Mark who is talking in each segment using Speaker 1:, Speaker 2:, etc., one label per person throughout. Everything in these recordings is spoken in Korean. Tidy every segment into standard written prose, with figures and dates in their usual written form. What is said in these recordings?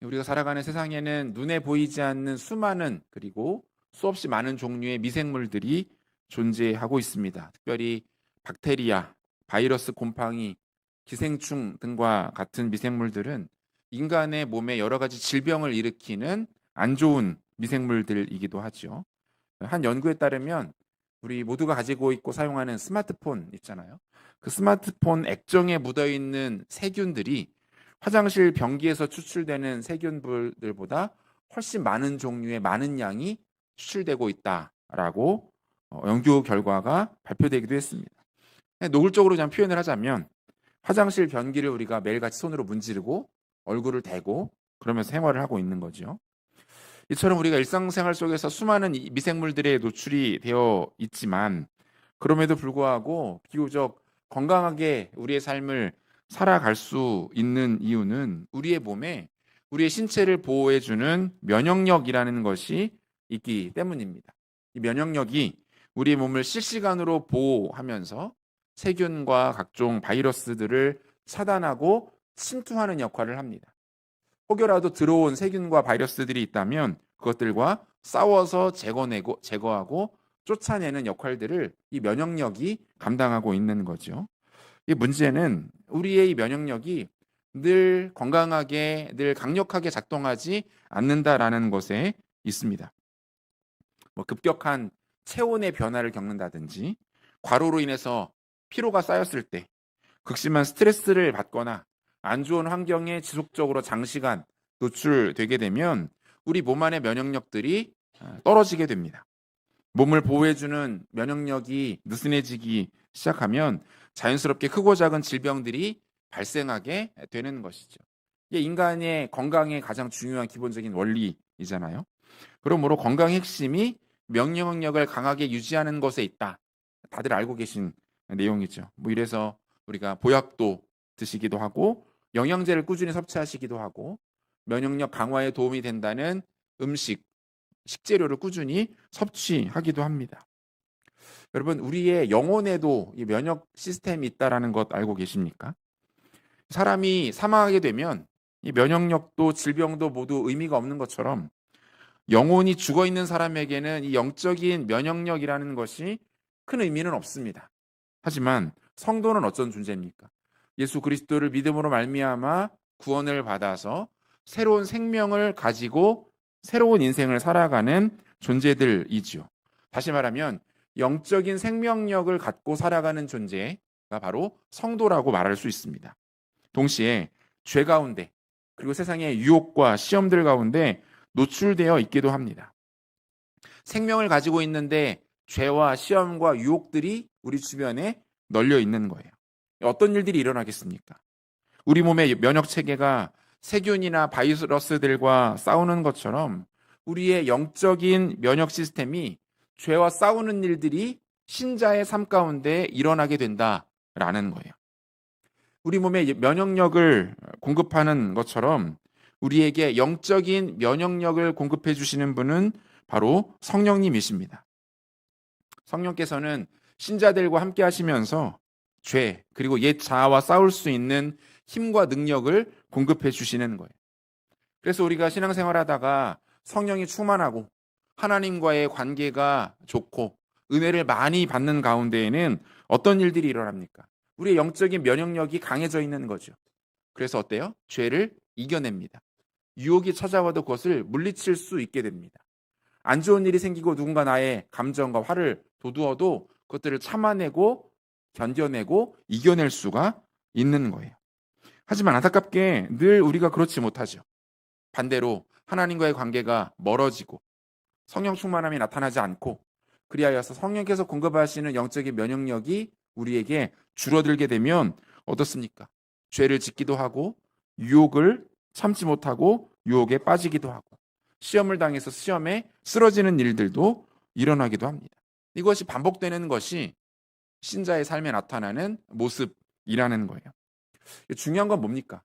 Speaker 1: 우리가 살아가는 세상에는 눈에 보이지 않는 수많은 그리고 수없이 많은 종류의 미생물들이 존재하고 있습니다. 특별히 박테리아, 바이러스, 곰팡이, 기생충 등과 같은 미생물들은 인간의 몸에 여러 가지 질병을 일으키는 안 좋은 미생물들이기도 하죠. 한 연구에 따르면 우리 모두가 가지고 있고 사용하는 스마트폰 있잖아요. 그 스마트폰 액정에 묻어 있는 세균들이 화장실 변기에서 추출되는 세균들보다 훨씬 많은 종류의 많은 양이 추출되고 있다라고 연구 결과가 발표되기도 했습니다. 노골적으로 그냥 표현을 하자면 화장실 변기를 우리가 매일같이 손으로 문지르고 얼굴을 대고 그러면서 생활을 하고 있는 거죠. 이처럼 우리가 일상생활 속에서 수많은 미생물들에 노출이 되어 있지만 그럼에도 불구하고 비교적 건강하게 우리의 삶을 살아갈 수 있는 이유는 우리의 몸에 우리의 신체를 보호해주는 면역력이라는 것이 있기 때문입니다. 이 면역력이 우리의 몸을 실시간으로 보호하면서 세균과 각종 바이러스들을 차단하고 침투하는 역할을 합니다. 혹여라도 들어온 세균과 바이러스들이 있다면 그것들과 싸워서 제거하고 쫓아내는 역할들을 이 면역력이 감당하고 있는 거죠. 이 문제는 우리의 이 면역력이 늘 건강하게, 늘 강력하게 작동하지 않는다라는 것에 있습니다. 급격한 체온의 변화를 겪는다든지, 과로로 인해서 피로가 쌓였을 때, 극심한 스트레스를 받거나 안 좋은 환경에 지속적으로 장시간 노출되게 되면 우리 몸 안의 면역력들이 떨어지게 됩니다. 몸을 보호해주는 면역력이 느슨해지기 시작하면 자연스럽게 크고 작은 질병들이 발생하게 되는 것이죠. 이게 인간의 건강의 가장 중요한 기본적인 원리이잖아요. 그러므로 건강의 핵심이 면역력을 강하게 유지하는 것에 있다. 다들 알고 계신 내용이죠. 이래서 우리가 보약도 드시기도 하고 영양제를 꾸준히 섭취하시기도 하고 면역력 강화에 도움이 된다는 식재료를 꾸준히 섭취하기도 합니다. 여러분, 우리의 영혼에도 이 면역 시스템이 있다라는 것 알고 계십니까? 사람이 사망하게 되면 이 면역력도 질병도 모두 의미가 없는 것처럼 영혼이 죽어 있는 사람에게는 이 영적인 면역력이라는 것이 큰 의미는 없습니다. 하지만 성도는 어떤 존재입니까? 예수 그리스도를 믿음으로 말미암아 구원을 받아서 새로운 생명을 가지고 새로운 인생을 살아가는 존재들이지요. 다시 말하면 영적인 생명력을 갖고 살아가는 존재가 바로 성도라고 말할 수 있습니다. 동시에 죄 가운데 그리고 세상의 유혹과 시험들 가운데 노출되어 있기도 합니다. 생명을 가지고 있는데 죄와 시험과 유혹들이 우리 주변에 널려 있는 거예요. 어떤 일들이 일어나겠습니까? 우리 몸의 면역 체계가 세균이나 바이러스들과 싸우는 것처럼 우리의 영적인 면역 시스템이 죄와 싸우는 일들이 신자의 삶 가운데 일어나게 된다라는 거예요. 우리 몸에 면역력을 공급하는 것처럼 우리에게 영적인 면역력을 공급해 주시는 분은 바로 성령님이십니다. 성령께서는 신자들과 함께 하시면서 죄 그리고 옛 자아와 싸울 수 있는 힘과 능력을 공급해 주시는 거예요. 그래서 우리가 신앙생활하다가 성령이 충만하고 하나님과의 관계가 좋고 은혜를 많이 받는 가운데에는 어떤 일들이 일어납니까? 우리의 영적인 면역력이 강해져 있는 거죠. 그래서 어때요? 죄를 이겨냅니다. 유혹이 찾아와도 그것을 물리칠 수 있게 됩니다. 안 좋은 일이 생기고 누군가 나의 감정과 화를 돋우어도 그것들을 참아내고 견뎌내고 이겨낼 수가 있는 거예요. 하지만 안타깝게 늘 우리가 그렇지 못하죠. 반대로 하나님과의 관계가 멀어지고 성령 충만함이 나타나지 않고 그리하여서 성령께서 공급하시는 영적인 면역력이 우리에게 줄어들게 되면 어떻습니까? 죄를 짓기도 하고 유혹을 참지 못하고 유혹에 빠지기도 하고 시험을 당해서 시험에 쓰러지는 일들도 일어나기도 합니다. 이것이 반복되는 것이 신자의 삶에 나타나는 모습이라는 거예요. 중요한 건 뭡니까?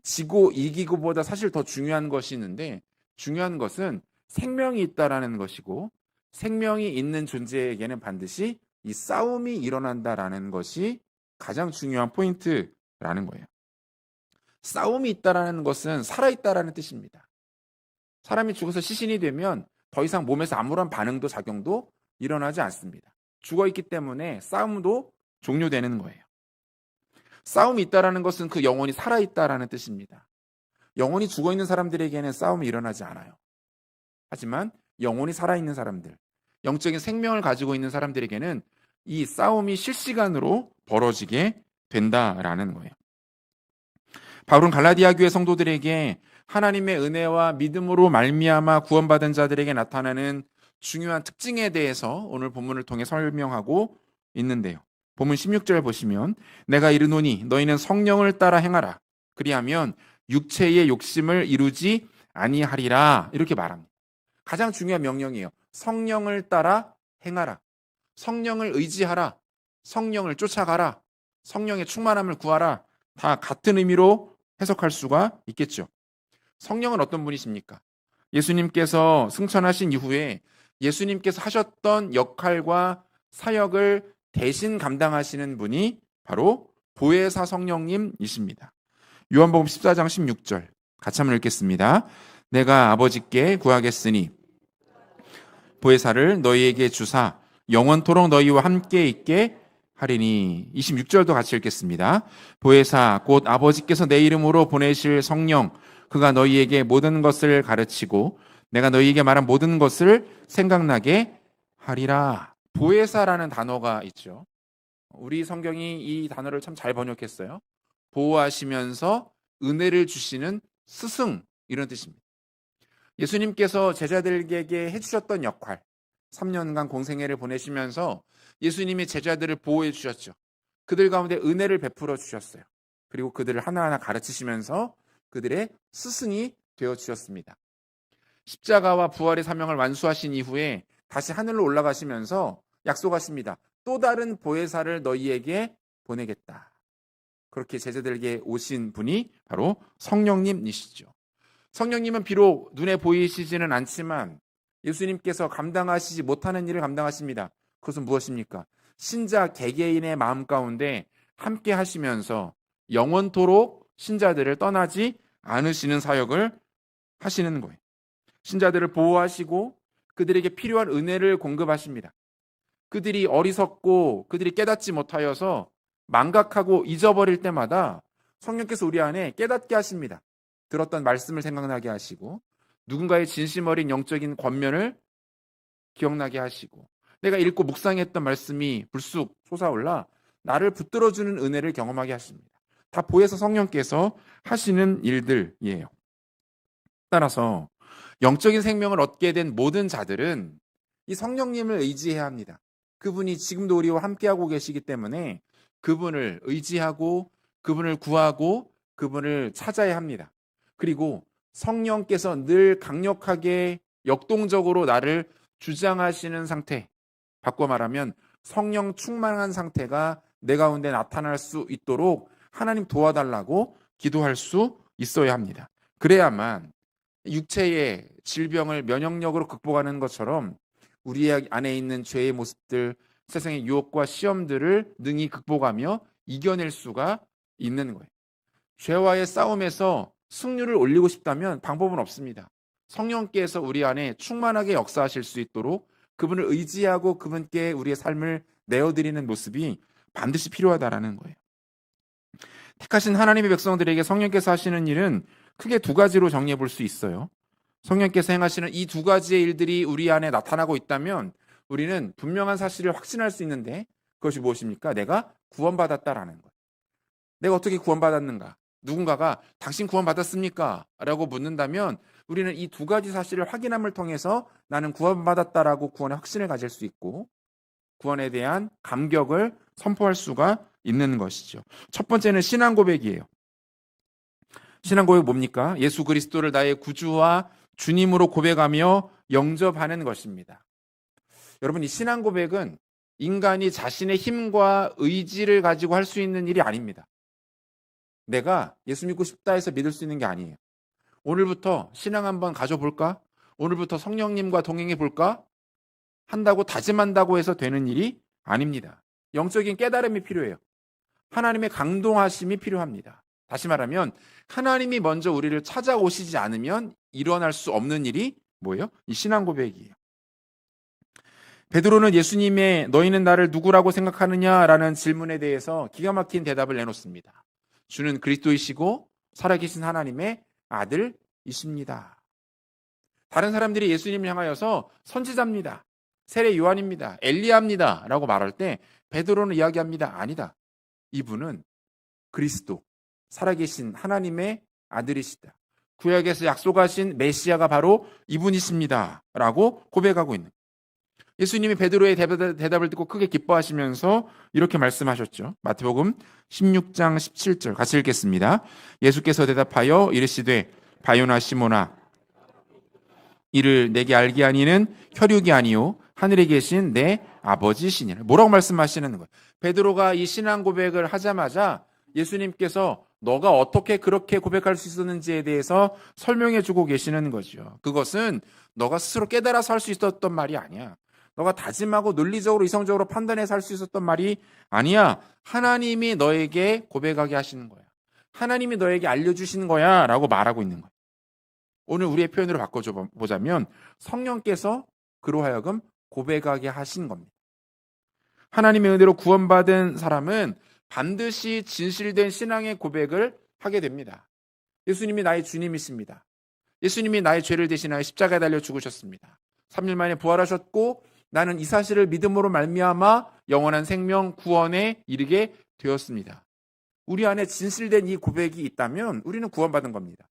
Speaker 1: 지고 이기고보다 사실 더 중요한 것이 있는데 중요한 것은 생명이 있다라는 것이고 생명이 있는 존재에게는 반드시 이 싸움이 일어난다라는 것이 가장 중요한 포인트라는 거예요. 싸움이 있다라는 것은 살아있다라는 뜻입니다. 사람이 죽어서 시신이 되면 더 이상 몸에서 아무런 반응도 작용도 일어나지 않습니다. 죽어있기 때문에 싸움도 종료되는 거예요. 싸움이 있다라는 것은 그 영혼이 살아있다라는 뜻입니다. 영혼이 죽어있는 사람들에게는 싸움이 일어나지 않아요. 하지만 영혼이 살아있는 사람들, 영적인 생명을 가지고 있는 사람들에게는 이 싸움이 실시간으로 벌어지게 된다라는 거예요. 바울은 갈라디아 교회 성도들에게 하나님의 은혜와 믿음으로 말미암아 구원받은 자들에게 나타나는 중요한 특징에 대해서 오늘 본문을 통해 설명하고 있는데요. 본문 16절 보시면 내가 이르노니 너희는 성령을 따라 행하라. 그리하면 육체의 욕심을 이루지 아니하리라. 이렇게 말합니다. 가장 중요한 명령이에요. 성령을 따라 행하라. 성령을 의지하라. 성령을 쫓아가라. 성령의 충만함을 구하라. 다 같은 의미로 해석할 수가 있겠죠. 성령은 어떤 분이십니까? 예수님께서 승천하신 이후에 예수님께서 하셨던 역할과 사역을 대신 감당하시는 분이 바로 보혜사 성령님이십니다. 요한복음 14장 16절 같이 한번 읽겠습니다. 내가 아버지께 구하겠으니 보혜사를 너희에게 주사 영원토록 너희와 함께 있게 하리니. 26절도 같이 읽겠습니다. 보혜사 곧 아버지께서 내 이름으로 보내실 성령 그가 너희에게 모든 것을 가르치고 내가 너희에게 말한 모든 것을 생각나게 하리라. 보혜사라는 단어가 있죠. 우리 성경이 이 단어를 참 잘 번역했어요. 보호하시면서 은혜를 주시는 스승, 이런 뜻입니다. 예수님께서 제자들에게 해주셨던 역할, 3년간 공생애를 보내시면서 예수님이 제자들을 보호해 주셨죠. 그들 가운데 은혜를 베풀어 주셨어요. 그리고 그들을 하나하나 가르치시면서 그들의 스승이 되어 주셨습니다. 십자가와 부활의 사명을 완수하신 이후에 다시 하늘로 올라가시면서 약속하십니다. 또 다른 보혜사를 너희에게 보내겠다. 그렇게 제자들에게 오신 분이 바로 성령님이시죠. 성령님은 비록 눈에 보이시지는 않지만 예수님께서 감당하시지 못하는 일을 감당하십니다. 그것은 무엇입니까? 신자 개개인의 마음 가운데 함께 하시면서 영원토록 신자들을 떠나지 않으시는 사역을 하시는 거예요. 신자들을 보호하시고 그들에게 필요한 은혜를 공급하십니다. 그들이 어리석고 그들이 깨닫지 못하여서 망각하고 잊어버릴 때마다 성령께서 우리 안에 깨닫게 하십니다. 들었던 말씀을 생각나게 하시고 누군가의 진심 어린 영적인 권면을 기억나게 하시고 내가 읽고 묵상했던 말씀이 불쑥 솟아올라 나를 붙들어주는 은혜를 경험하게 하십니다. 다 보혜사 성령께서 하시는 일들이에요. 따라서 영적인 생명을 얻게 된 모든 자들은 이 성령님을 의지해야 합니다. 그분이 지금도 우리와 함께하고 계시기 때문에 그분을 의지하고 그분을 구하고 그분을 찾아야 합니다. 그리고 성령께서 늘 강력하게 역동적으로 나를 주장하시는 상태, 바꿔 말하면 성령 충만한 상태가 내 가운데 나타날 수 있도록 하나님 도와달라고 기도할 수 있어야 합니다. 그래야만 육체의 질병을 면역력으로 극복하는 것처럼 우리 안에 있는 죄의 모습들, 세상의 유혹과 시험들을 능히 극복하며 이겨낼 수가 있는 거예요. 죄와의 싸움에서 승률을 올리고 싶다면 방법은 없습니다. 성령께서 우리 안에 충만하게 역사하실 수 있도록 그분을 의지하고 그분께 우리의 삶을 내어드리는 모습이 반드시 필요하다라는 거예요. 택하신 하나님의 백성들에게 성령께서 하시는 일은 크게 두 가지로 정리해 볼 수 있어요. 성령께서 행하시는 이 두 가지의 일들이 우리 안에 나타나고 있다면 우리는 분명한 사실을 확신할 수 있는데 그것이 무엇입니까? 내가 구원받았다라는 거예요. 내가 어떻게 구원받았는가? 누군가가 당신 구원받았습니까? 라고 묻는다면 우리는 이 두 가지 사실을 확인함을 통해서 나는 구원받았다라고 구원의 확신을 가질 수 있고 구원에 대한 감격을 선포할 수가 있는 것이죠. 첫 번째는 신앙 고백이에요. 신앙 고백 뭡니까? 예수 그리스도를 나의 구주와 주님으로 고백하며 영접하는 것입니다. 여러분, 이 신앙 고백은 인간이 자신의 힘과 의지를 가지고 할 수 있는 일이 아닙니다. 내가 예수 믿고 싶다 해서 믿을 수 있는 게 아니에요. 오늘부터 신앙 한번 가져볼까? 오늘부터 성령님과 동행해 볼까? 한다고 다짐한다고 해서 되는 일이 아닙니다. 영적인 깨달음이 필요해요. 하나님의 강동하심이 필요합니다. 다시 말하면 하나님이 먼저 우리를 찾아오시지 않으면 일어날 수 없는 일이 뭐예요? 이 신앙 고백이에요. 베드로는 예수님의 너희는 나를 누구라고 생각하느냐라는 질문에 대해서 기가 막힌 대답을 내놓습니다. 주는 그리스도이시고 살아계신 하나님의 아들이십니다. 다른 사람들이 예수님을 향하여서 선지자입니다, 세례 요한입니다, 엘리야입니다 라고 말할 때 베드로는 이야기합니다. 아니다. 이분은 그리스도, 살아계신 하나님의 아들이시다. 구약에서 약속하신 메시아가 바로 이분이십니다 라고 고백하고 있는 거예요. 예수님이 베드로의 대답을 듣고 크게 기뻐하시면서 이렇게 말씀하셨죠. 마태복음 16장 17절 같이 읽겠습니다. 예수께서 대답하여 이르시되 바요나 시몬아 이를 내게 알게 하니는 혈육이 아니요 하늘에 계신 내 아버지시니라. 뭐라고 말씀하시는 거예요? 베드로가 이 신앙 고백을 하자마자 예수님께서 너가 어떻게 그렇게 고백할 수 있었는지에 대해서 설명해 주고 계시는 거죠. 그것은 너가 스스로 깨달아서 할 수 있었던 말이 아니야. 너가 다짐하고 논리적으로 이성적으로 판단해서 할 수 있었던 말이 아니야. 하나님이 너에게 고백하게 하시는 거야. 하나님이 너에게 알려주시는 거야 라고 말하고 있는 거야. 오늘 우리의 표현으로 바꿔보자면 성령께서 그로 하여금 고백하게 하신 겁니다. 하나님의 은혜로 구원받은 사람은 반드시 진실된 신앙의 고백을 하게 됩니다. 예수님이 나의 주님이십니다. 예수님이 나의 죄를 대신하여 십자가에 달려 죽으셨습니다. 3일 만에 부활하셨고 나는 이 사실을 믿음으로 말미암아 영원한 생명 구원에 이르게 되었습니다. 우리 안에 진실된 이 고백이 있다면 우리는 구원받은 겁니다.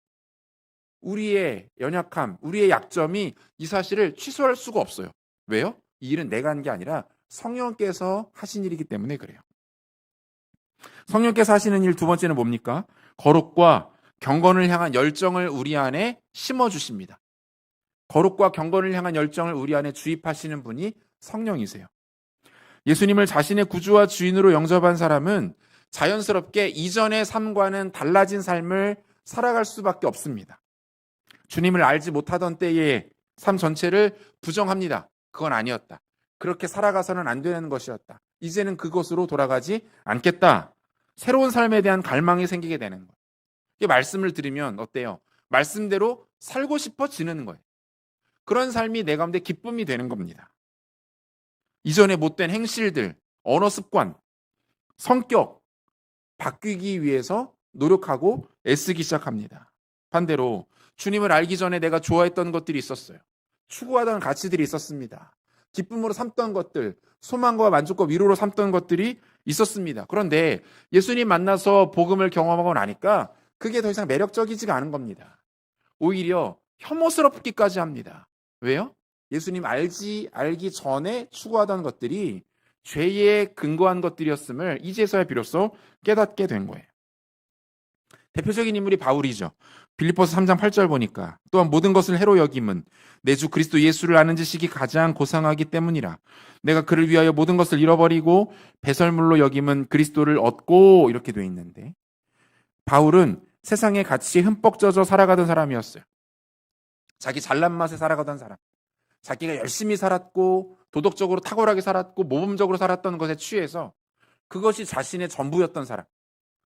Speaker 1: 우리의 연약함, 우리의 약점이 이 사실을 취소할 수가 없어요. 왜요? 이 일은 내가 한 게 아니라 성령께서 하신 일이기 때문에 그래요. 성령께서 하시는 일 두 번째는 뭡니까? 거룩과 경건을 향한 열정을 우리 안에 심어주십니다. 거룩과 경건을 향한 열정을 우리 안에 주입하시는 분이 성령이세요. 예수님을 자신의 구주와 주인으로 영접한 사람은 자연스럽게 이전의 삶과는 달라진 삶을 살아갈 수밖에 없습니다. 주님을 알지 못하던 때의 삶 전체를 부정합니다. 그건 아니었다. 그렇게 살아가서는 안 되는 것이었다. 이제는 그것으로 돌아가지 않겠다. 새로운 삶에 대한 갈망이 생기게 되는 거예요. 이 말씀을 들으면 어때요? 말씀대로 살고 싶어지는 거예요. 그런 삶이 내 가운데 기쁨이 되는 겁니다. 이전에 못된 행실들, 언어 습관, 성격 바뀌기 위해서 노력하고 애쓰기 시작합니다. 반대로 주님을 알기 전에 내가 좋아했던 것들이 있었어요. 추구하던 가치들이 있었습니다. 기쁨으로 삼던 것들, 소망과 만족과 위로로 삼던 것들이 있었습니다. 그런데 예수님 만나서 복음을 경험하고 나니까 그게 더 이상 매력적이지가 않은 겁니다. 오히려 혐오스럽기까지 합니다. 왜요? 예수님 알기 전에 추구하던 것들이 죄에 근거한 것들이었음을 이제서야 비로소 깨닫게 된 거예요. 대표적인 인물이 바울이죠. 빌립보서 3장 8절 보니까 또한 모든 것을 해로 여김은 내 주 그리스도 예수를 아는 지식이 가장 고상하기 때문이라. 내가 그를 위하여 모든 것을 잃어버리고 배설물로 여김은 그리스도를 얻고 이렇게 돼 있는데 바울은 세상의 가치에 흠뻑 젖어 살아가던 사람이었어요. 자기 잘난 맛에 살아가던 사람. 자기가 열심히 살았고 도덕적으로 탁월하게 살았고 모범적으로 살았던 것에 취해서 그것이 자신의 전부였던 사람.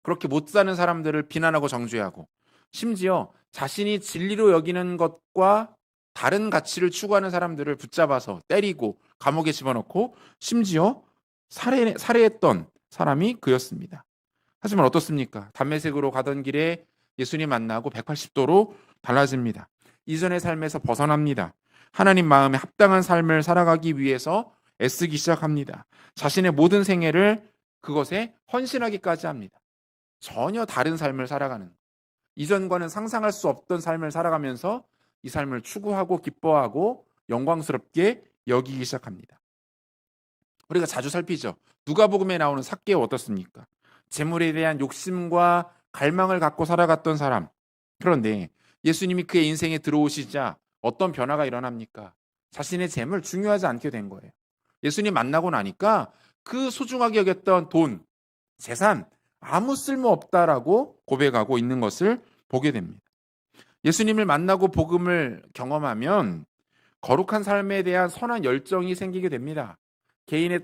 Speaker 1: 그렇게 못 사는 사람들을 비난하고 정죄하고 심지어 자신이 진리로 여기는 것과 다른 가치를 추구하는 사람들을 붙잡아서 때리고 감옥에 집어넣고 심지어 살해했던 사람이 그였습니다. 하지만 어떻습니까? 담메색으로 가던 길에 예수님 만나고 180도로 달라집니다. 이전의 삶에서 벗어납니다. 하나님 마음에 합당한 삶을 살아가기 위해서 애쓰기 시작합니다. 자신의 모든 생애를 그것에 헌신하기까지 합니다. 전혀 다른 삶을 살아가는, 이전과는 상상할 수 없던 삶을 살아가면서 이 삶을 추구하고 기뻐하고 영광스럽게 여기기 시작합니다. 우리가 자주 살피죠. 누가복음에 나오는 삭개오 어떻습니까? 재물에 대한 욕심과 갈망을 갖고 살아갔던 사람. 그런데 예수님이 그의 인생에 들어오시자 어떤 변화가 일어납니까? 자신의 재물 중요하지 않게 된 거예요. 예수님 만나고 나니까 그 소중하게 여겼던 돈, 재산 아무 쓸모 없다라고 고백하고 있는 것을 보게 됩니다. 예수님을 만나고 복음을 경험하면 거룩한 삶에 대한 선한 열정이 생기게 됩니다. 개인에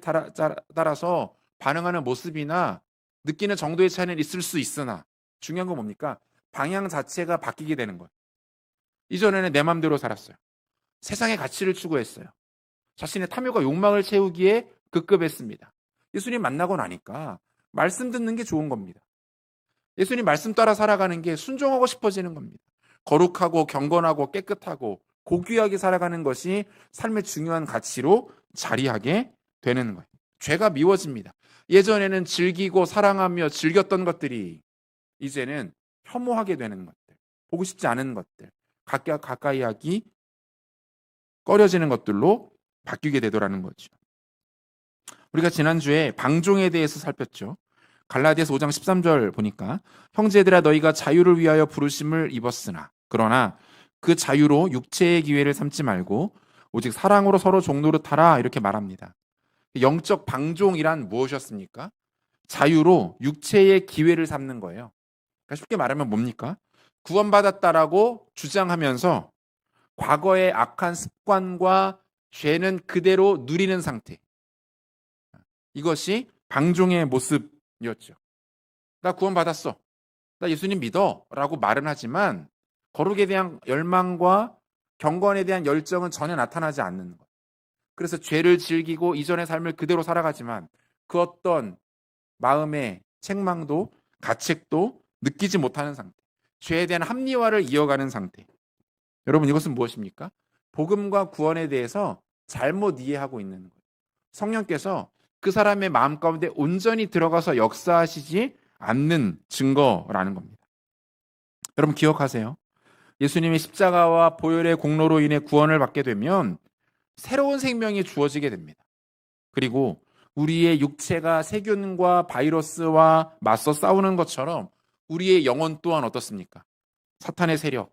Speaker 1: 따라서 반응하는 모습이나 느끼는 정도의 차이는 있을 수 있으나 중요한 건 뭡니까? 방향 자체가 바뀌게 되는 거예요. 이전에는 내 맘대로 살았어요. 세상의 가치를 추구했어요. 자신의 탐욕과 욕망을 채우기에 급급했습니다. 예수님 만나고 나니까 말씀 듣는 게 좋은 겁니다. 예수님 말씀 따라 살아가는 게 순종하고 싶어지는 겁니다. 거룩하고 경건하고 깨끗하고 고귀하게 살아가는 것이 삶의 중요한 가치로 자리하게 되는 거예요. 죄가 미워집니다. 예전에는 즐기고 사랑하며 즐겼던 것들이 이제는 혐오하게 되는 것들, 보고 싶지 않은 것들, 가까이 하기 꺼려지는 것들로 바뀌게 되더라는 거죠. 우리가 지난주에 방종에 대해서 살폈죠. 갈라디아서 5장 13절 보니까 형제들아 너희가 자유를 위하여 부르심을 입었으나 그러나 그 자유로 육체의 기회를 삼지 말고 오직 사랑으로 서로 종노릇하라 이렇게 말합니다. 영적 방종이란 무엇이었습니까? 자유로 육체의 기회를 삼는 거예요. 그러니까 쉽게 말하면 뭡니까? 구원받았다라고 주장하면서 과거의 악한 습관과 죄는 그대로 누리는 상태. 이것이 방종의 모습이었죠. 나 구원받았어. 나 예수님 믿어. 라고 말은 하지만 거룩에 대한 열망과 경건에 대한 열정은 전혀 나타나지 않는 것. 그래서 죄를 즐기고 이전의 삶을 그대로 살아가지만 그 어떤 마음의 책망도 가책도 느끼지 못하는 상태. 죄에 대한 합리화를 이어가는 상태. 여러분 이것은 무엇입니까? 복음과 구원에 대해서 잘못 이해하고 있는 거예요. 성령께서 그 사람의 마음 가운데 온전히 들어가서 역사하시지 않는 증거라는 겁니다. 여러분 기억하세요. 예수님의 십자가와 보혈의 공로로 인해 구원을 받게 되면 새로운 생명이 주어지게 됩니다. 그리고 우리의 육체가 세균과 바이러스와 맞서 싸우는 것처럼 우리의 영혼 또한 어떻습니까? 사탄의 세력,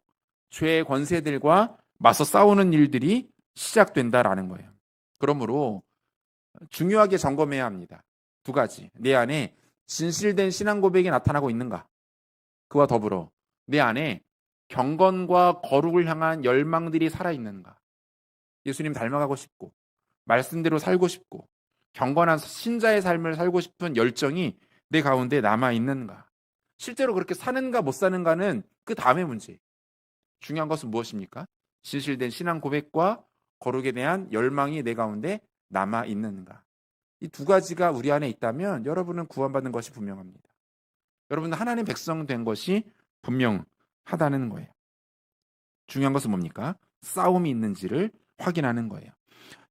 Speaker 1: 죄의 권세들과 맞서 싸우는 일들이 시작된다라는 거예요. 그러므로 중요하게 점검해야 합니다. 두 가지. 내 안에 진실된 신앙 고백이 나타나고 있는가? 그와 더불어 내 안에 경건과 거룩을 향한 열망들이 살아있는가? 예수님 닮아가고 싶고 말씀대로 살고 싶고 경건한 신자의 삶을 살고 싶은 열정이 내 가운데 남아있는가? 실제로 그렇게 사는가 못 사는가는 그 다음의 문제예요. 중요한 것은 무엇입니까? 진실된 신앙 고백과 거룩에 대한 열망이 내 가운데 남아있는가? 이 두 가지가 우리 안에 있다면 여러분은 구원받는 것이 분명합니다. 여러분은 하나님 백성 된 것이 분명하다는 거예요. 중요한 것은 뭡니까? 싸움이 있는지를 확인하는 거예요.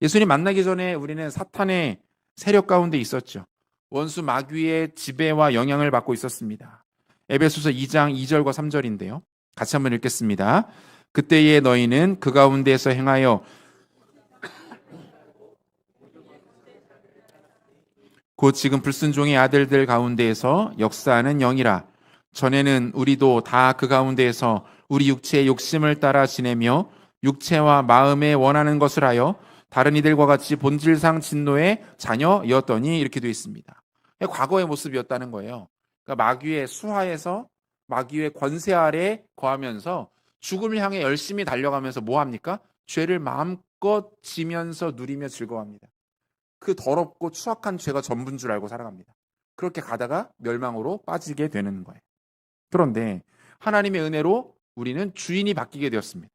Speaker 1: 예수님 만나기 전에 우리는 사탄의 세력 가운데 있었죠. 원수 마귀의 지배와 영향을 받고 있었습니다. 에베소서 2장 2절과 3절인데요. 같이 한번 읽겠습니다. 그때에 너희는 그 가운데에서 행하여 곧 지금 불순종의 아들들 가운데에서 역사하는 영이라. 전에는 우리도 다 그 가운데에서 우리 육체의 욕심을 따라 지내며 육체와 마음에 원하는 것을 하여 다른 이들과 같이 본질상 진노의 자녀였더니 이렇게 되어 있습니다. 과거의 모습이었다는 거예요. 그러니까 마귀의 수하에서 마귀의 권세 아래 거하면서 죽음을 향해 열심히 달려가면서 뭐 합니까? 죄를 마음껏 지면서 누리며 즐거워합니다. 그 더럽고 추악한 죄가 전부인 줄 알고 살아갑니다. 그렇게 가다가 멸망으로 빠지게 되는 거예요. 그런데 하나님의 은혜로 우리는 주인이 바뀌게 되었습니다.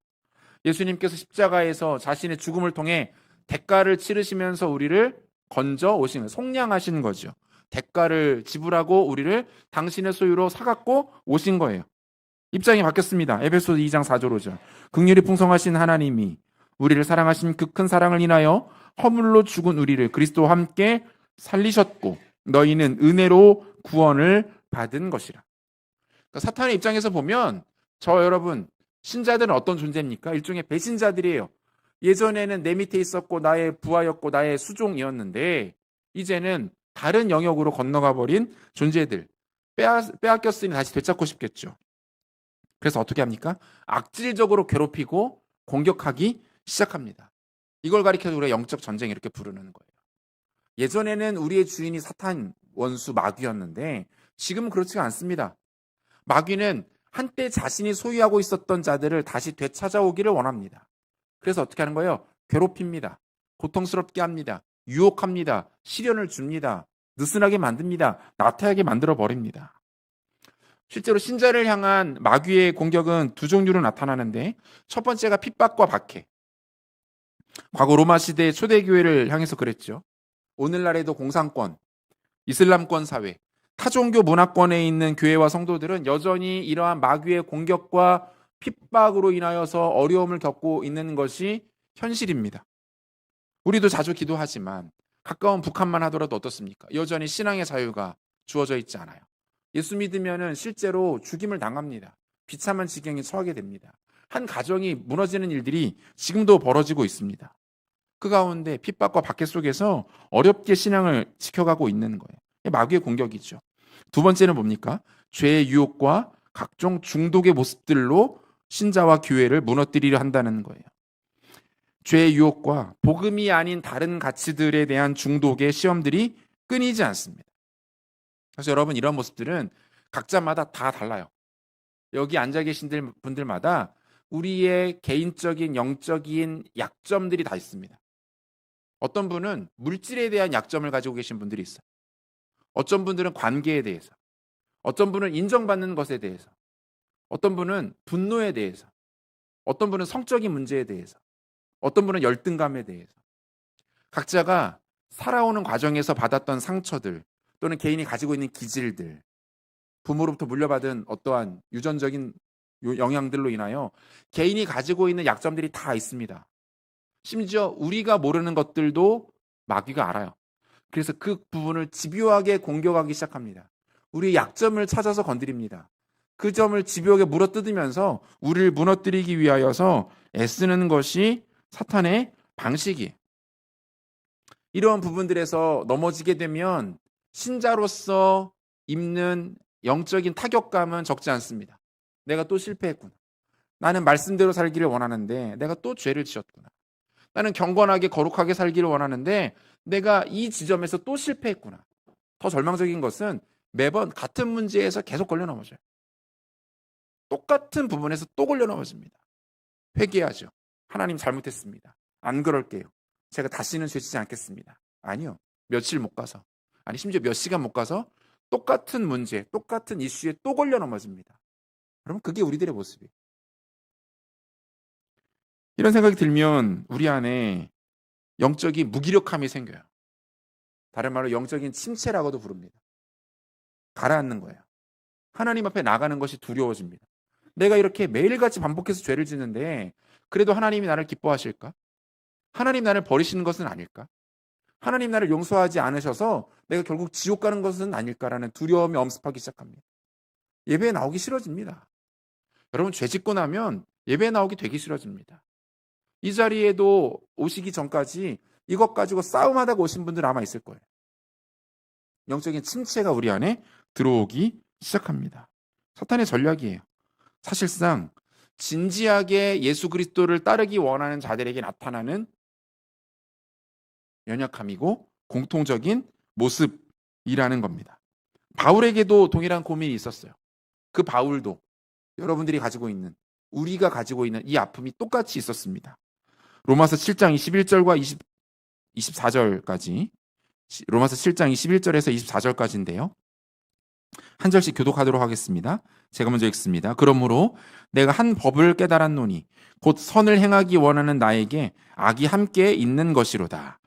Speaker 1: 예수님께서 십자가에서 자신의 죽음을 통해 대가를 치르시면서 우리를 건져 오신 거예요. 속량하신 거죠. 대가를 지불하고 우리를 당신의 소유로 사갖고 오신 거예요. 입장이 바뀌었습니다. 에베소서 2장 4절 5절. 긍휼이 풍성하신 하나님이 우리를 사랑하신 그 큰 사랑을 인하여 허물로 죽은 우리를 그리스도와 함께 살리셨고 너희는 은혜로 구원을 받은 것이라. 그러니까 사탄의 입장에서 보면 저 여러분 신자들은 어떤 존재입니까? 일종의 배신자들이에요. 예전에는 내 밑에 있었고 나의 부하였고 나의 수종이었는데 이제는 다른 영역으로 건너가 버린 존재들. 빼앗겼으니 다시 되찾고 싶겠죠. 그래서 어떻게 합니까? 악질적으로 괴롭히고 공격하기 시작합니다. 이걸 가리켜서 우리가 영적 전쟁 이렇게 부르는 거예요. 예전에는 우리의 주인이 사탄 원수 마귀였는데 지금은 그렇지가 않습니다. 마귀는 한때 자신이 소유하고 있었던 자들을 다시 되찾아오기를 원합니다. 그래서 어떻게 하는 거예요? 괴롭힙니다. 고통스럽게 합니다. 유혹합니다. 시련을 줍니다. 느슨하게 만듭니다. 나태하게 만들어 버립니다. 실제로 신자를 향한 마귀의 공격은 두 종류로 나타나는데, 첫 번째가 핍박과 박해. 과거 로마 시대의 초대교회를 향해서 그랬죠. 오늘날에도 공산권, 이슬람권 사회, 타종교 문화권에 있는 교회와 성도들은 여전히 이러한 마귀의 공격과 핍박으로 인하여서 어려움을 겪고 있는 것이 현실입니다. 우리도 자주 기도하지만 가까운 북한만 하더라도 어떻습니까? 여전히 신앙의 자유가 주어져 있지 않아요. 예수 믿으면은 실제로 죽임을 당합니다. 비참한 지경에 처하게 됩니다. 한 가정이 무너지는 일들이 지금도 벌어지고 있습니다. 그 가운데 핍박과 박해 속에서 어렵게 신앙을 지켜가고 있는 거예요. 마귀의 공격이죠. 두 번째는 뭡니까? 죄의 유혹과 각종 중독의 모습들로 신자와 교회를 무너뜨리려 한다는 거예요. 죄의 유혹과 복음이 아닌 다른 가치들에 대한 중독의 시험들이 끊이지 않습니다. 그래서 여러분, 이런 모습들은 각자마다 다 달라요. 여기 앉아 계신 분들마다 우리의 개인적인 영적인 약점들이 다 있습니다. 어떤 분은 물질에 대한 약점을 가지고 계신 분들이 있어요. 어떤 분들은 관계에 대해서, 어떤 분은 인정받는 것에 대해서, 어떤 분은 분노에 대해서, 어떤 분은 성적인 문제에 대해서, 어떤 분은 열등감에 대해서. 각자가 살아오는 과정에서 받았던 상처들, 또는 개인이 가지고 있는 기질들, 부모로부터 물려받은 어떠한 유전적인 영향들로 인하여 개인이 가지고 있는 약점들이 다 있습니다. 심지어 우리가 모르는 것들도 마귀가 알아요. 그래서 그 부분을 집요하게 공격하기 시작합니다. 우리의 약점을 찾아서 건드립니다. 그 점을 집요하게 물어뜯으면서 우리를 무너뜨리기 위하여서 애쓰는 것이 사탄의 방식이에요. 이러한 부분들에서 넘어지게 되면 신자로서 입는 영적인 타격감은 적지 않습니다. 내가 또 실패했구나. 나는 말씀대로 살기를 원하는데 내가 또 죄를 지었구나. 나는 경건하게 거룩하게 살기를 원하는데 내가 이 지점에서 또 실패했구나. 더 절망적인 것은 매번 같은 문제에서 계속 걸려 넘어져요. 똑같은 부분에서 또 걸려 넘어집니다. 회개하죠. 하나님 잘못했습니다. 안 그럴게요. 제가 다시는 죄지지 않겠습니다. 아니요. 며칠 못 가서, 아니 심지어 몇 시간 못 가서 똑같은 문제, 똑같은 이슈에 또 걸려 넘어집니다. 그럼 그게 우리들의 모습이에요. 이런 생각이 들면 우리 안에 영적인 무기력함이 생겨요. 다른 말로 영적인 침체라고도 부릅니다. 가라앉는 거예요. 하나님 앞에 나가는 것이 두려워집니다. 내가 이렇게 매일같이 반복해서 죄를 짓는데 그래도 하나님이 나를 기뻐하실까? 하나님 나를 버리시는 것은 아닐까? 하나님 나를 용서하지 않으셔서 내가 결국 지옥 가는 것은 아닐까라는 두려움이 엄습하기 시작합니다. 예배에 나오기 싫어집니다. 여러분, 죄 짓고 나면 예배에 나오기 되게 싫어집니다. 이 자리에도 오시기 전까지 이것 가지고 싸움하다가 오신 분들 아마 있을 거예요. 영적인 침체가 우리 안에 들어오기 시작합니다. 사탄의 전략이에요. 사실상 진지하게 예수 그리스도를 따르기 원하는 자들에게 나타나는 연약함이고 공통적인 모습이라는 겁니다. 바울에게도 동일한 고민이 있었어요. 그 바울도 여러분들이 가지고 있는, 우리가 가지고 있는 이 아픔이 똑같이 있었습니다. 로마서 7장 21절과 24절까지, 로마서 7장 21절에서 24절까지인데요. 한 절씩 교독하도록 하겠습니다. 제가 먼저 읽습니다. 그러므로 내가 한 법을 깨달았노니 곧 선을 행하기 원하는 나에게 악이 함께 있는 것이로다.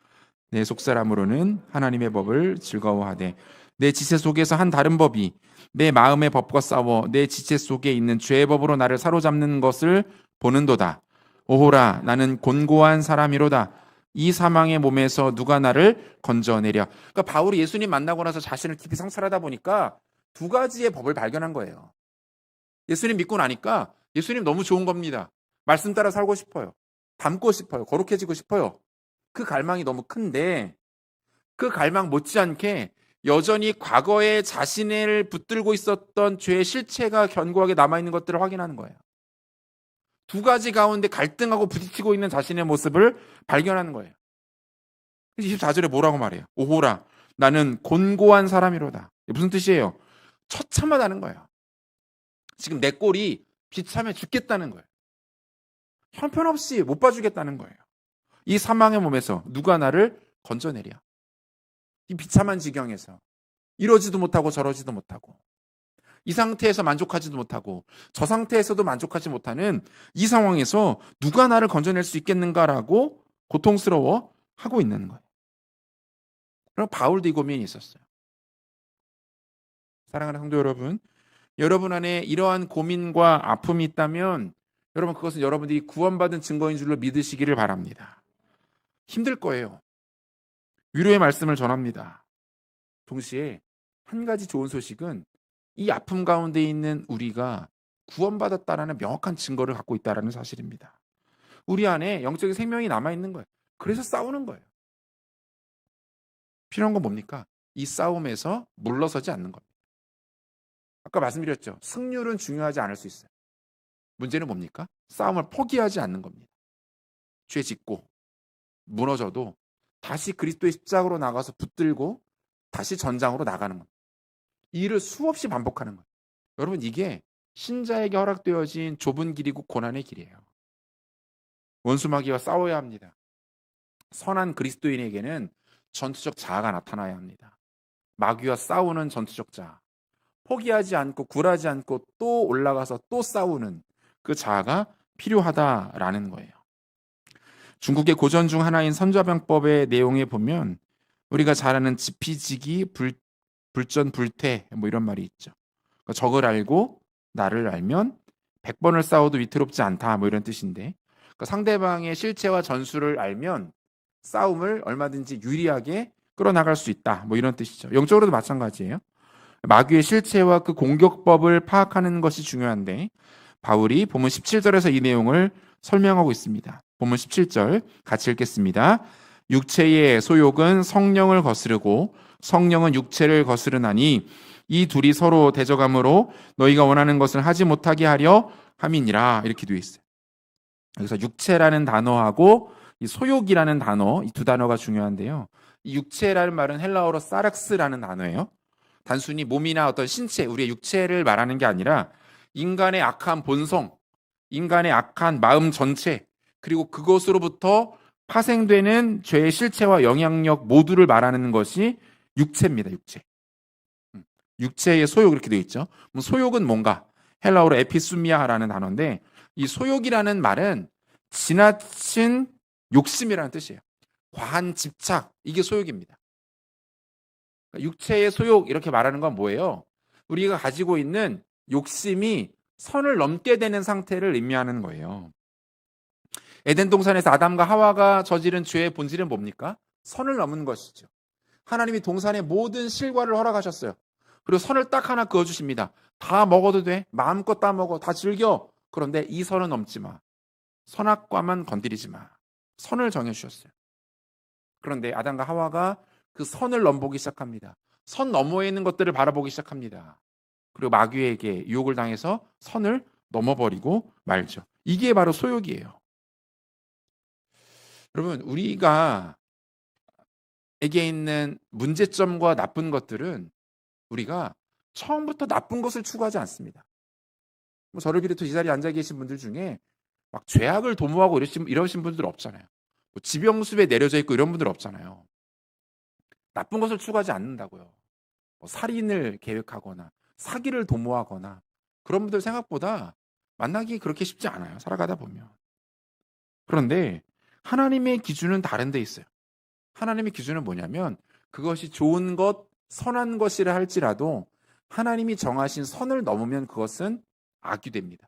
Speaker 1: 내 속사람으로는 하나님의 법을 즐거워하되 내 지체 속에서 한 다른 법이 내 마음의 법과 싸워 내 지체 속에 있는 죄의 법으로 나를 사로잡는 것을 보는도다. 오호라, 나는 곤고한 사람이로다. 이 사망의 몸에서 누가 나를 건져내랴. 그러니까 바울이 예수님 만나고 나서 자신을 깊이 성찰하다 보니까 두 가지의 법을 발견한 거예요. 예수님 믿고 나니까 예수님 너무 좋은 겁니다. 말씀 따라 살고 싶어요. 닮고 싶어요. 거룩해지고 싶어요. 그 갈망이 너무 큰데 그 갈망 못지않게 여전히 과거에 자신을 붙들고 있었던 죄의 실체가 견고하게 남아있는 것들을 확인하는 거예요. 두 가지 가운데 갈등하고 부딪히고 있는 자신의 모습을 발견하는 거예요. 24절에 뭐라고 말해요? 오호라, 나는 곤고한 사람이로다. 무슨 뜻이에요? 처참하다는 거예요. 지금 내 꼴이 비참해 죽겠다는 거예요. 형편없이 못 봐주겠다는 거예요. 이 사망의 몸에서 누가 나를 건져내랴. 이 비참한 지경에서 이러지도 못하고 저러지도 못하고 이 상태에서 만족하지도 못하고 저 상태에서도 만족하지 못하는 이 상황에서 누가 나를 건져낼 수 있겠는가라고 고통스러워 하고 있는 거예요. 그럼 바울도 이 고민이 있었어요. 사랑하는 성도 여러분, 여러분 안에 이러한 고민과 아픔이 있다면 여러분 그것은 여러분들이 구원받은 증거인 줄로 믿으시기를 바랍니다. 힘들 거예요. 위로의 말씀을 전합니다. 동시에 한 가지 좋은 소식은 이 아픔 가운데 있는 우리가 구원받았다라는 명확한 증거를 갖고 있다는 사실입니다. 우리 안에 영적인 생명이 남아있는 거예요. 그래서 싸우는 거예요. 필요한 건 뭡니까? 이 싸움에서 물러서지 않는 겁니다. 아까 말씀드렸죠. 승률은 중요하지 않을 수 있어요. 문제는 뭡니까? 싸움을 포기하지 않는 겁니다. 죄 짓고 무너져도 다시 그리스도의 십자가로 나가서 붙들고 다시 전장으로 나가는 겁니다. 이 일을 수없이 반복하는 거예요. 여러분 이게 신자에게 허락되어진 좁은 길이고 고난의 길이에요. 원수마귀와 싸워야 합니다. 선한 그리스도인에게는 전투적 자아가 나타나야 합니다. 마귀와 싸우는 전투적 자아. 포기하지 않고 굴하지 않고 또 올라가서 또 싸우는 그 자아가 필요하다라는 거예요. 중국의 고전 중 하나인 선자병법의 내용에 보면 우리가 잘 아는 지피지기, 불전불퇴 뭐 이런 말이 있죠. 그러니까 적을 알고 나를 알면 100번을 싸워도 위태롭지 않다 뭐 이런 뜻인데 그러니까 상대방의 실체와 전술을 알면 싸움을 얼마든지 유리하게 끌어나갈 수 있다 뭐 이런 뜻이죠. 영적으로도 마찬가지예요. 마귀의 실체와 그 공격법을 파악하는 것이 중요한데 바울이 본문 17절에서 이 내용을 설명하고 있습니다. 본문 17절 같이 읽겠습니다. 육체의 소욕은 성령을 거스르고 성령은 육체를 거스르나니 이 둘이 서로 대적함으로 너희가 원하는 것을 하지 못하게 하려 함이니라 이렇게 되어 있어요. 여기서 육체라는 단어하고 이 소욕이라는 단어, 이 두 단어가 중요한데요. 이 육체라는 말은 헬라어로 사락스라는 단어예요. 단순히 몸이나 어떤 신체, 우리의 육체를 말하는 게 아니라 인간의 악한 본성, 인간의 악한 마음 전체, 그리고 그것으로부터 파생되는 죄의 실체와 영향력 모두를 말하는 것이 육체입니다. 육체. 육체의 소욕 이렇게 되어 있죠. 소욕은 뭔가? 헬라어로 에피수미아라는 단어인데 이 소욕이라는 말은 지나친 욕심이라는 뜻이에요. 과한 집착, 이게 소욕입니다. 육체의 소욕 이렇게 말하는 건 뭐예요? 우리가 가지고 있는 욕심이 선을 넘게 되는 상태를 의미하는 거예요. 에덴 동산에서 아담과 하와가 저지른 죄의 본질은 뭡니까? 선을 넘은 것이죠. 하나님이 동산의 모든 실과를 허락하셨어요. 그리고 선을 딱 하나 그어주십니다. 다 먹어도 돼. 마음껏 다 먹어. 다 즐겨. 그런데 이 선은 넘지 마. 선악과만 건드리지 마. 선을 정해주셨어요. 그런데 아담과 하와가 그 선을 넘보기 시작합니다. 선 너머에 있는 것들을 바라보기 시작합니다. 그리고 마귀에게 유혹을 당해서 선을 넘어버리고 말죠. 이게 바로 소욕이에요. 여러분, 우리가 에게 있는 문제점과 나쁜 것들은 우리가 처음부터 나쁜 것을 추구하지 않습니다. 저를 비롯해 이 자리에 앉아 계신 분들 중에 막 죄악을 도모하고 이러신 분들 없잖아요. 지병수에 내려져 있고 이런 분들 없잖아요. 나쁜 것을 추구하지 않는다고요. 살인을 계획하거나 사기를 도모하거나 그런 분들 생각보다 만나기 그렇게 쉽지 않아요. 살아가다 보면. 그런데 하나님의 기준은 다른 데 있어요. 하나님의 기준은 뭐냐면 그것이 좋은 것, 선한 것이라 할지라도 하나님이 정하신 선을 넘으면 그것은 악이 됩니다.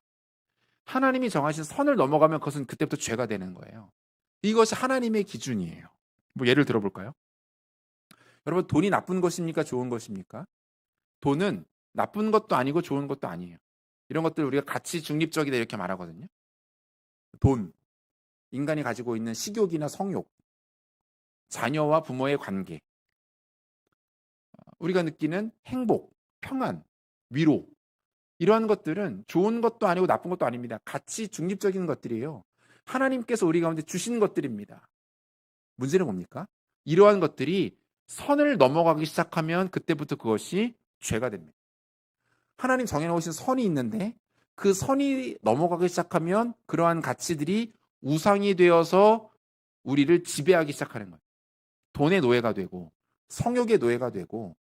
Speaker 1: 하나님이 정하신 선을 넘어가면 그것은 그때부터 죄가 되는 거예요. 이것이 하나님의 기준이에요. 예를 들어볼까요? 여러분, 돈이 나쁜 것입니까? 좋은 것입니까? 돈은 나쁜 것도 아니고 좋은 것도 아니에요. 이런 것들 우리가 가치 중립적이다 이렇게 말하거든요. 돈, 인간이 가지고 있는 식욕이나 성욕, 자녀와 부모의 관계, 우리가 느끼는 행복, 평안, 위로, 이러한 것들은 좋은 것도 아니고 나쁜 것도 아닙니다. 가치 중립적인 것들이에요. 하나님께서 우리 가운데 주신 것들입니다. 문제는 뭡니까? 이러한 것들이 선을 넘어가기 시작하면 그때부터 그것이 죄가 됩니다. 하나님 정해놓으신 선이 있는데 그 선이 넘어가기 시작하면 그러한 가치들이 우상이 되어서 우리를 지배하기 시작하는 거예요. 돈의 노예가 되고 성욕의 노예가 되고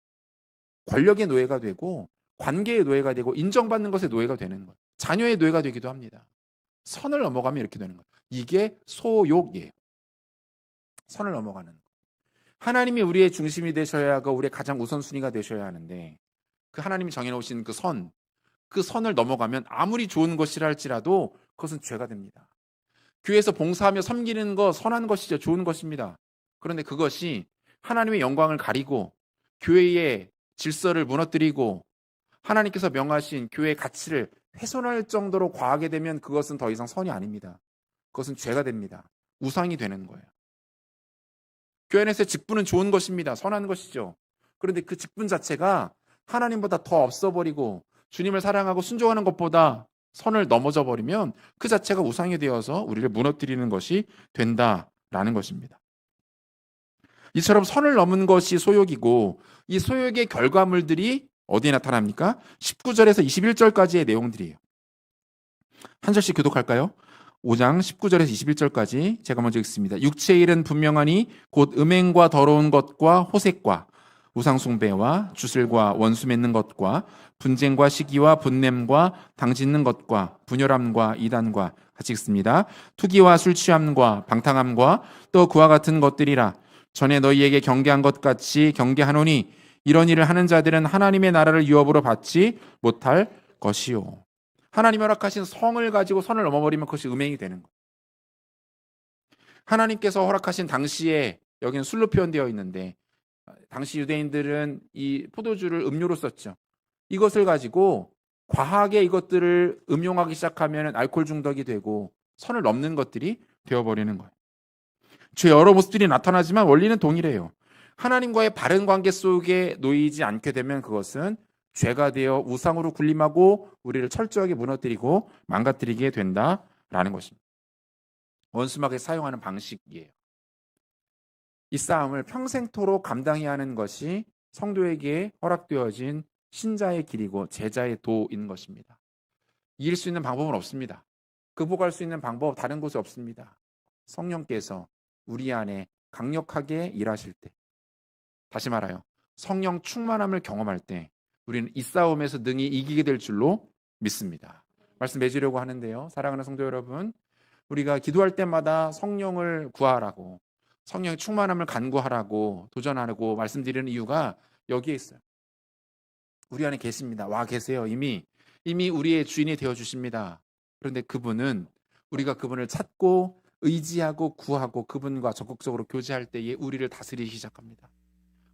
Speaker 1: 권력의 노예가 되고 관계의 노예가 되고 인정받는 것의 노예가 되는 거예요. 자녀의 노예가 되기도 합니다. 선을 넘어가면 이렇게 되는 거예요. 이게 소욕이에요. 선을 넘어가는 거. 하나님이 우리의 중심이 되셔야 하고 우리의 가장 우선순위가 되셔야 하는데 그 하나님이 정해놓으신 그 선을 넘어가면 아무리 좋은 것이라 할지라도 그것은 죄가 됩니다. 교회에서 봉사하며 섬기는 거 선한 것이죠. 좋은 것입니다. 그런데 그것이 하나님의 영광을 가리고 교회의 질서를 무너뜨리고 하나님께서 명하신 교회의 가치를 훼손할 정도로 과하게 되면 그것은 더 이상 선이 아닙니다. 그것은 죄가 됩니다. 우상이 되는 거예요. 교회 안에서의 직분은 좋은 것입니다. 선한 것이죠. 그런데 그 직분 자체가 하나님보다 더 없어버리고 주님을 사랑하고 순종하는 것보다 선을 넘어져 버리면 그 자체가 우상이 되어서 우리를 무너뜨리는 것이 된다라는 것입니다. 이처럼 선을 넘은 것이 소욕이고 이 소욕의 결과물들이 어디에 나타납니까? 19절에서 21절까지의 내용들이에요. 한 절씩 교독할까요? 5장 19절에서 21절까지 제가 먼저 읽습니다. 육체의 일은 분명하니 곧 음행과 더러운 것과 호색과 우상숭배와 주술과 원수 맺는 것과 분쟁과 시기와 분냄과 당짓는 것과 분열함과 이단과 같이 읽습니다. 투기와 술 취함과 방탕함과 또 그와 같은 것들이라. 전에 너희에게 경계한 것 같이 경계하노니 이런 일을 하는 자들은 하나님의 나라를 유업으로 받지 못할 것이요. 하나님이 허락하신 성을 가지고 선을 넘어버리면 그것이 음행이 되는 거예요. 하나님께서 허락하신 당시에 여기는 술로 표현되어 있는데 당시 유대인들은 이 포도주를 음료로 썼죠. 이것을 가지고 과하게 이것들을 음용하기 시작하면 알코올 중독이 되고 선을 넘는 것들이 되어버리는 거예요. 죄의 여러 모습들이 나타나지만 원리는 동일해요. 하나님과의 바른 관계 속에 놓이지 않게 되면 그것은 죄가 되어 우상으로 군림하고 우리를 철저하게 무너뜨리고 망가뜨리게 된다라는 것입니다. 원수막에 사용하는 방식이에요. 이 싸움을 평생토록 감당해야 하는 것이 성도에게 허락되어진 신자의 길이고 제자의 도인 것입니다. 이길 수 있는 방법은 없습니다. 극복할 수 있는 방법 다른 곳에 없습니다. 성령께서 우리 안에 강력하게 일하실 때, 다시 말하여 성령 충만함을 경험할 때 우리는 이 싸움에서 능히 이기게 될 줄로 믿습니다. 말씀 맺으려고 하는데요. 사랑하는 성도 여러분, 우리가 기도할 때마다 성령을 구하라고 성령의 충만함을 간구하라고 도전하라고 말씀드리는 이유가 여기에 있어요. 우리 안에 계십니다. 와 계세요. 이미 우리의 주인이 되어주십니다. 그런데 그분은 우리가 그분을 찾고 의지하고 구하고 그분과 적극적으로 교제할 때에 우리를 다스리기 시작합니다.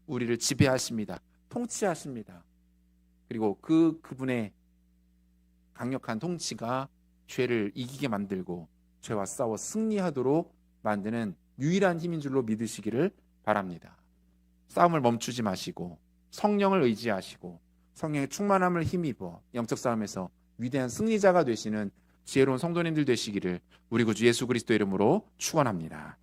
Speaker 1: 우리를 지배하십니다. 통치하십니다. 그리고 그분의 강력한 통치가 죄를 이기게 만들고 죄와 싸워 승리하도록 만드는 유일한 힘인 줄로 믿으시기를 바랍니다. 싸움을 멈추지 마시고 성령을 의지하시고 성령의 충만함을 힘입어 영적 싸움에서 위대한 승리자가 되시는 지혜로운 성도님들 되시기를 우리 구주 예수 그리스도 이름으로 축원합니다.